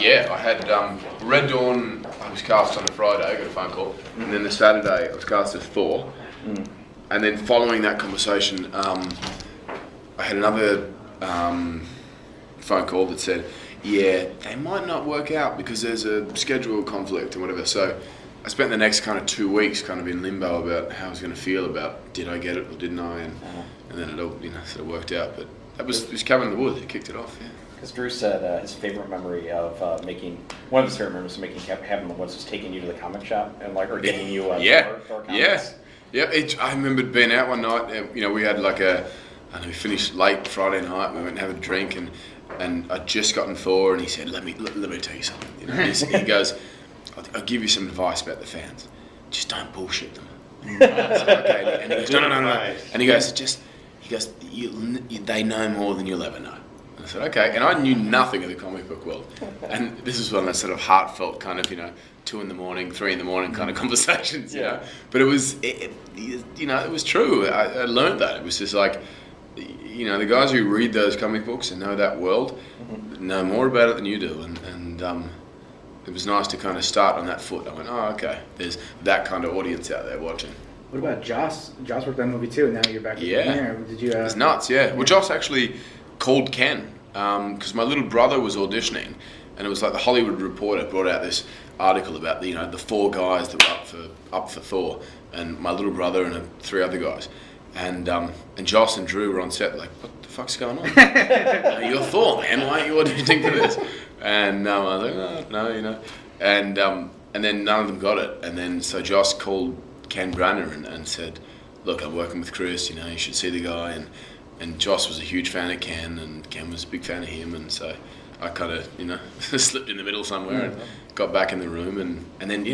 Yeah, I had Red Dawn. I was cast on a Friday. I got a phone call, and then the Saturday I was cast as Thor. And then following that conversation, I had another phone call that said, "Yeah, they might not work out because there's a schedule conflict and whatever." So I spent the next kind of 2 weeks kind of in limbo about how I was going to feel about did I get it or didn't I, and then it all sort of worked out. But that was Cabin in the Woods. It kicked it off. Yeah. Because Drew said his favorite memory of one of his favorite memories of making Cabin in the Woods was taking you to the comic shop and or getting you Thor comics. Yeah. I remember being out one night. We had we finished late Friday night. We went and had a drink, and I'd just gotten Thor, and he said, "Let me tell you something." He goes, "I'll give you some advice about the fans. Just don't bullshit them." Okay. And he goes, "No." And he goes, they know more than you'll ever know. And I said, "Okay." And I knew nothing of the comic book world. And this was one of those sort of heartfelt kind of, 2 in the morning, 3 in the morning kind of conversations, you know. But it was true. I learned that. It was just like, the guys who read those comic books and know that world know more about it than you do. And it was nice to kind of start on that foot. I went, oh, okay, there's that kind of audience out there watching. What about Joss? Joss worked on the movie too, and now you're back there. Did you? It's nuts, yeah. Well, Joss actually called Ken because my little brother was auditioning, and it was like the Hollywood Reporter brought out this article about the 4 guys that were up for Thor, and my little brother and 3 other guys, and Joss and Drew were on set like, what the fuck's going on? You're Thor, man. Why aren't you auditioning for this? And I was like, oh, no, and then none of them got it, and then so Joss called Ken Branagh and said, look, I'm working with Chris, you should see the guy, and Joss was a huge fan of Ken, and Ken was a big fan of him, and so I kind of, slipped in the middle somewhere and got back in the room, and then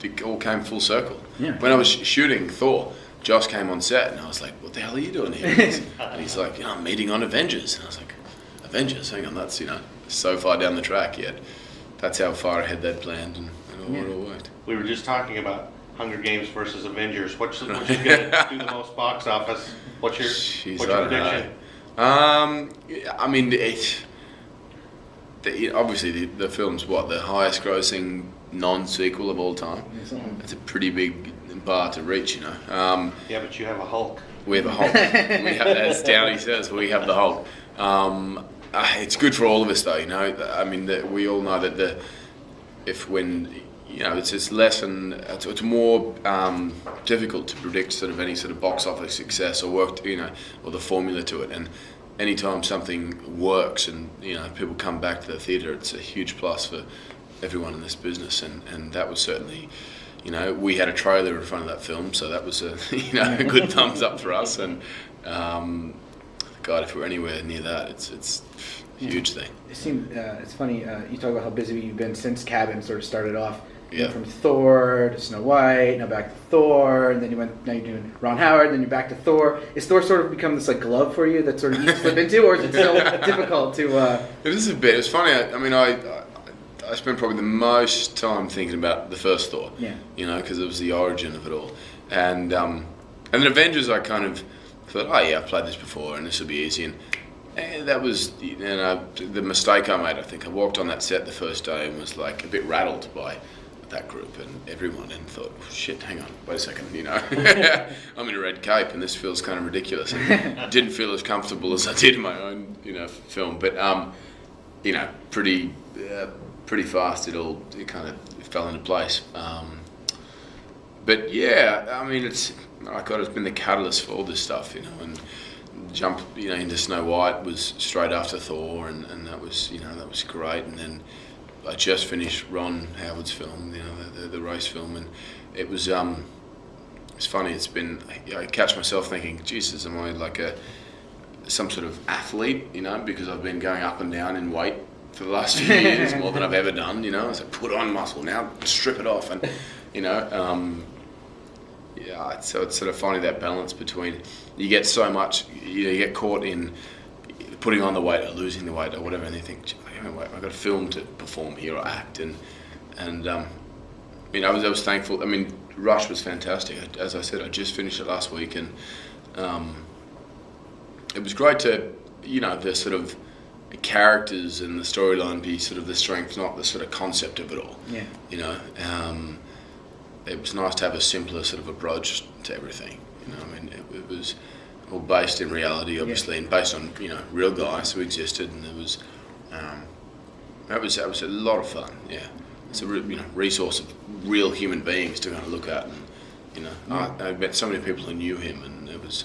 it all came full circle. Yeah. When I was shooting Thor, Joss came on set, and I was like, what the hell are you doing here? And he's like, I'm meeting on Avengers. And I was like, Avengers? Hang on, that's, so far down the track yet. That's how far ahead they'd planned, and it all worked. We were just talking about Hunger Games versus Avengers. What's going to do the most box office? What's your prediction? I mean, obviously the film's the highest grossing non-sequel of all time. It's a pretty big bar to reach, Yeah, but you have a Hulk. We have a Hulk. As Downey says, we have the Hulk. It's good for all of us, though. I mean, we all know that it's less and it's more difficult to predict sort of any sort of box office success or work, or the formula to it. And anytime something works and people come back to the theatre, it's a huge plus for everyone in this business. And that was certainly, we had a trailer in front of that film, so that was a a good thumbs up for us. And God, if we're anywhere near that, it's a huge thing. It seemed it's funny. You talk about how busy you've been since Cabin sort of started off. Yeah. From Thor to Snow White, now back to Thor, and then now you're doing Ron Howard, then you're back to Thor. Is Thor sort of become this glove for you that sort of you slip into, or is it still difficult to? It is a bit. It's funny. I spent probably the most time thinking about the first Thor. Yeah. Because it was the origin of it all, and then Avengers. I kind of thought, oh yeah, I've played this before, and this will be easy. And that was the mistake I made. I think I walked on that set the first day and was like a bit rattled by that group and everyone, and thought, oh, shit, hang on, wait a second, I'm in a red cape and this feels kind of ridiculous. And it didn't feel as comfortable as I did in my own, film. But pretty fast it kind of fell into place. But yeah, I mean, it's been the catalyst for all this stuff, and jump, into Snow White was straight after Thor, and that was, that was great. And then I just finished Ron Howard's film, the race film, and it was it's funny. It's been, I catch myself thinking, Jesus, am I like some sort of athlete, because I've been going up and down in weight for the last few years more than I've ever done. It's like, put on muscle, now strip it off, and so it's sort of finding that balance between, you get so much, you get caught in putting on the weight or losing the weight or whatever, and you think, I've got a film to perform here or act, and I was thankful. I mean, Rush was fantastic. As I said, I just finished it last week, and it was great to, the sort of, characters and the storyline be sort of the strength, not the sort of concept of it all. Yeah. You know, it was nice to have a simpler sort of approach to everything. You know, I mean, it was all based in reality, obviously, and based on, you know, real guys who existed, and it was that was a lot of fun. Yeah, it's a resource of real human beings to kind of look at, and you know, I met so many people who knew him, and it was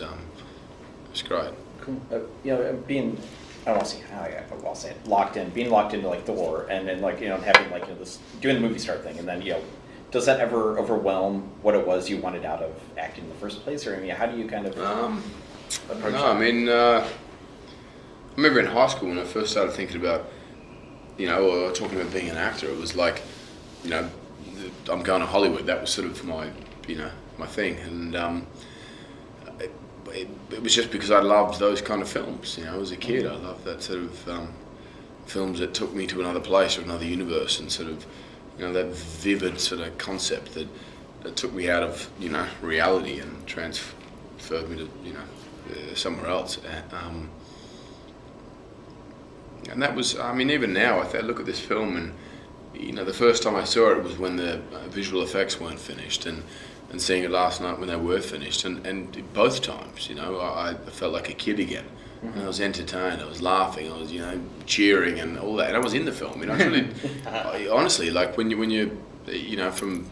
great. Cool. You know, being, I don't want to say how I'll say it, being locked into like Thor, and then like, you know, having like, you know, this doing the movie star thing, and then, you know, does that ever overwhelm what it was you wanted out of acting in the first place, or I mean, how do you kind of approach that? I mean, I remember in high school when I first started thinking about, you know, or talking about being an actor, it was like, you know, I'm going to Hollywood. That was sort of my, you know, my thing, and it was just because I loved those kind of films. You know, as a kid, I loved that sort of films that took me to another place or another universe, and sort of, you know, that vivid sort of concept that took me out of, you know, reality and transferred me to, you know, somewhere else. And that was, I mean, even now, I look at this film, and, you know, the first time I saw it was when the visual effects weren't finished, and seeing it last night when they were finished, and both times, you know, I felt like a kid again. Mm-hmm. And I was entertained, I was laughing, I was, you know, cheering and all that, and I was in the film. You know, really, honestly, like when you, you know, from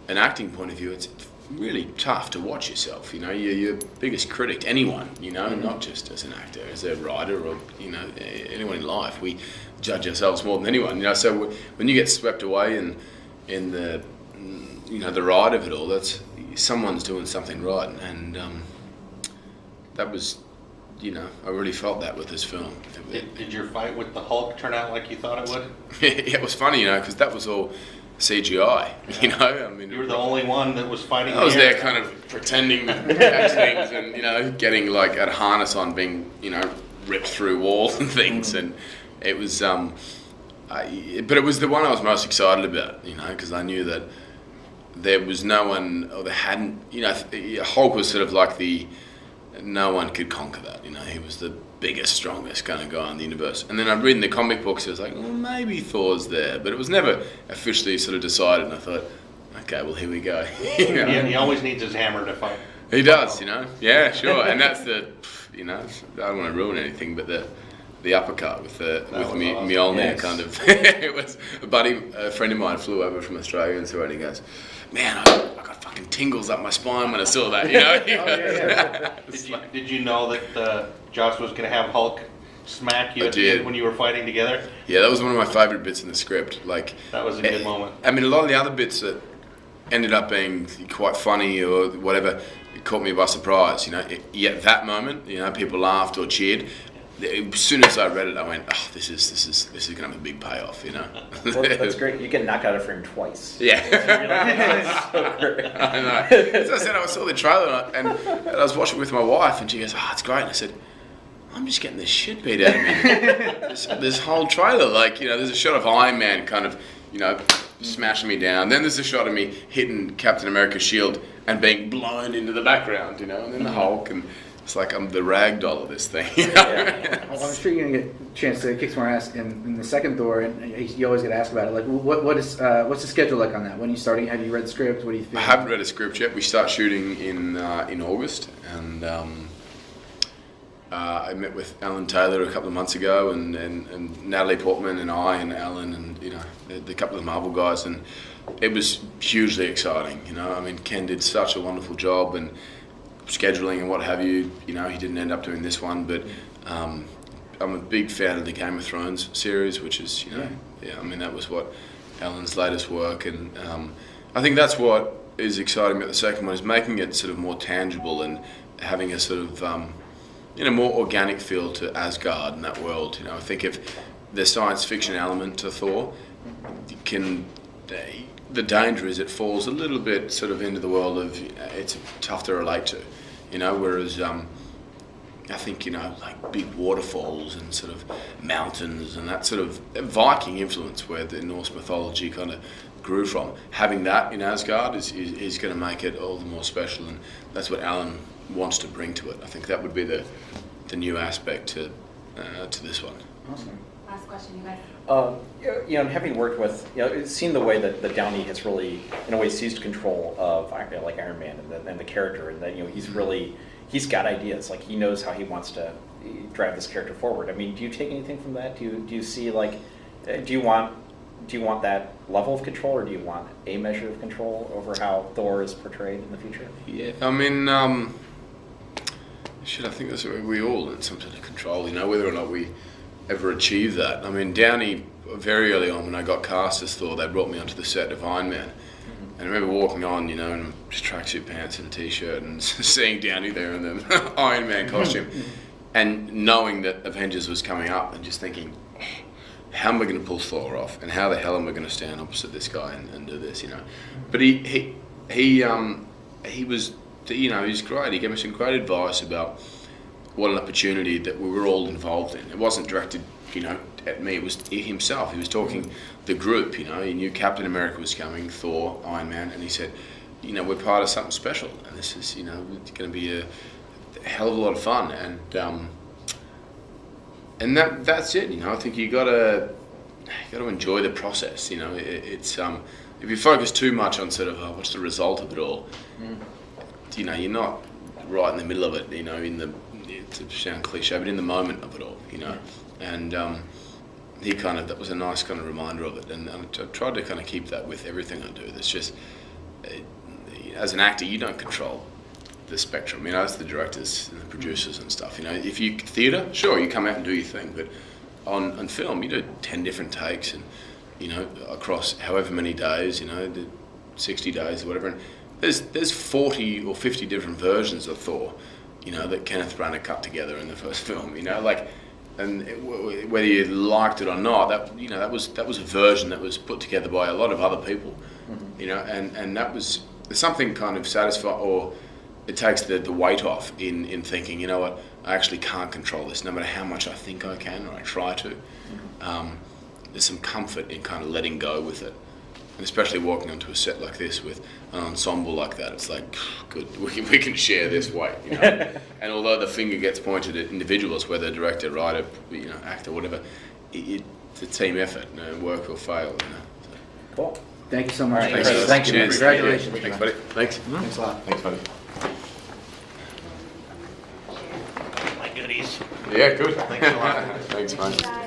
an acting point of view, it's really tough to watch yourself. You know, you're your biggest critic, anyone. You know, not just as an actor, as a writer, or, you know, anyone in life. We judge ourselves more than anyone. You know, so when you get swept away in the, you know, the ride of it all, that's someone's doing something right, and that was, you know, I really felt that with this film. Did your fight with the Hulk turn out like you thought it would? Yeah, it was funny, you know, because that was all CGI. Yeah. You know, I mean, you were the only one that was fighting. I was there, kind of pretending to catch things, and, you know, getting like a harness on, being, you know, ripped through walls and things, and it was. But it was the one I was most excited about, you know, because I knew that there was no one, or there hadn't, you know, Hulk was sort of like no one could conquer that, you know, he was the biggest, strongest kind of guy in the universe. And then I'd read in the comic books, it was like, well, maybe Thor's there, but it was never officially sort of decided, and I thought, okay, well, here we go. You know? Yeah, he always needs his hammer to fight. He does, you know, yeah, sure, and that's you know, I don't want to ruin anything, but the uppercut with Mjolnir, yes. Kind of. It was a friend of mine flew over from Australia and saw it, and he goes, man, I got fucking tingles up my spine when I saw that, you know? Did you know that Josh was going to have Hulk smack you at the end when you were fighting together? Yeah, that was one of my favourite bits in the script. Like, that was a good moment. I mean, a lot of the other bits that ended up being quite funny or whatever, it caught me by surprise, you know? Yet that moment, you know, people laughed or cheered. As soon as I read it, I went, "Oh, this is going to have a big payoff," you know. Well, that's great. You get knocked out of frame twice. Yeah. I know. As I said, I saw the trailer and I was watching it with my wife, and she goes, "Oh, it's great." And I said, "I'm just getting the shit beat out of me." this whole trailer, like, you know, there's a shot of Iron Man kind of, you know, smashing me down. Then there's a shot of me hitting Captain America's shield and being blown into the background, you know, and then the Hulk, and it's like I'm the rag doll of this thing. You know? Well, I'm sure you're gonna get a chance to kick some more ass in the second Thor, and you always get asked about it. Like, what's the schedule like on that? When are you starting? Have you read the script? What do you think? I haven't read a script yet. We start shooting in August, and I met with Alan Taylor a couple of months ago, and Natalie Portman and I and Alan and, you know, the couple of Marvel guys, and it was hugely exciting. You know, I mean, Ken did such a wonderful job, and scheduling and what have you. You know, he didn't end up doing this one, but I'm a big fan of the Game of Thrones series, which is, you know, I mean, that was what Alan's latest work, and I think that's what is exciting about the second one, is making it sort of more tangible and having a sort of you know, more organic feel to Asgard and that world. You know, I think if the science fiction element to Thor the danger is it falls a little bit sort of into the world of it's tough to relate to, you know, whereas I think, you know, like big waterfalls and sort of mountains and that sort of Viking influence where the Norse mythology kind of grew from, having that in Asgard is going to make it all the more special, and that's what Alan wants to bring to it. I think that would be the new aspect to this one. Awesome. Last question, you guys. You know, having worked with, you know, seeing the way that Downey has really, in a way, seized control of like Iron Man and the character, and that, you know, he's got ideas. Like, he knows how he wants to drive this character forward. I mean, do you take anything from that? Do you see, like, do you want that level of control, or do you want a measure of control over how Thor is portrayed in the future? Yeah, I mean, I think that's what we all want, some sort of control, you know, whether or not we ever achieve that. I mean, Downey, very early on when I got cast as Thor, they brought me onto the set of Iron Man. And I remember walking on, you know, in just tracksuit pants and a t-shirt and seeing Downey there in the Iron Man costume. And knowing that Avengers was coming up and just thinking, oh, how am I going to pull Thor off? And how the hell am I going to stand opposite this guy and do this, you know? But he was, you know, he was great. He gave me some great advice about what an opportunity that we were all involved in. It wasn't directed, you know, at me. It was himself. He was talking the group, you know. He knew Captain America was coming, Thor, Iron Man, and he said, you know, we're part of something special, and this is, you know, it's going to be a hell of a lot of fun. And that's it, you know. I think you gotta enjoy the process, you know. It's if you focus too much on sort of what's the result of it all, you know, you're not right in the middle of it, you know, to sound cliche, but in the moment of it all, you know. And that was a nice kind of reminder of it, and I tried to kind of keep that with everything I do. That's just, as an actor, you don't control the spectrum, you know, it's the directors and the producers and stuff, you know. If you theatre, sure, you come out and do your thing, but on film, you do 10 different takes, and, you know, across however many days, you know, 60 days or whatever, and there's 40 or 50 different versions of Thor, you know, that Kenneth Branagh cut together in the first film, you know, like, and whether you liked it or not, that, you know, that was a version that was put together by a lot of other people, you know, and that was something kind of satisfying, or it takes the weight off in thinking, you know what, I actually can't control this, no matter how much I think I can or I try to. There's some comfort in kind of letting go with it. And especially walking onto a set like this with an ensemble like that, it's like, good, we can share this weight, you know. And although the finger gets pointed at individuals, whether director, writer, you know, actor, whatever, it's a team effort, you know, work or fail, you know. So. Cool. Thank you so much. All right, Thank you. Cheers. Congratulations. Thanks, buddy. Thanks. Thanks a lot. Thanks, buddy. My goodies. Yeah, good. Thanks a lot. Thanks, mate.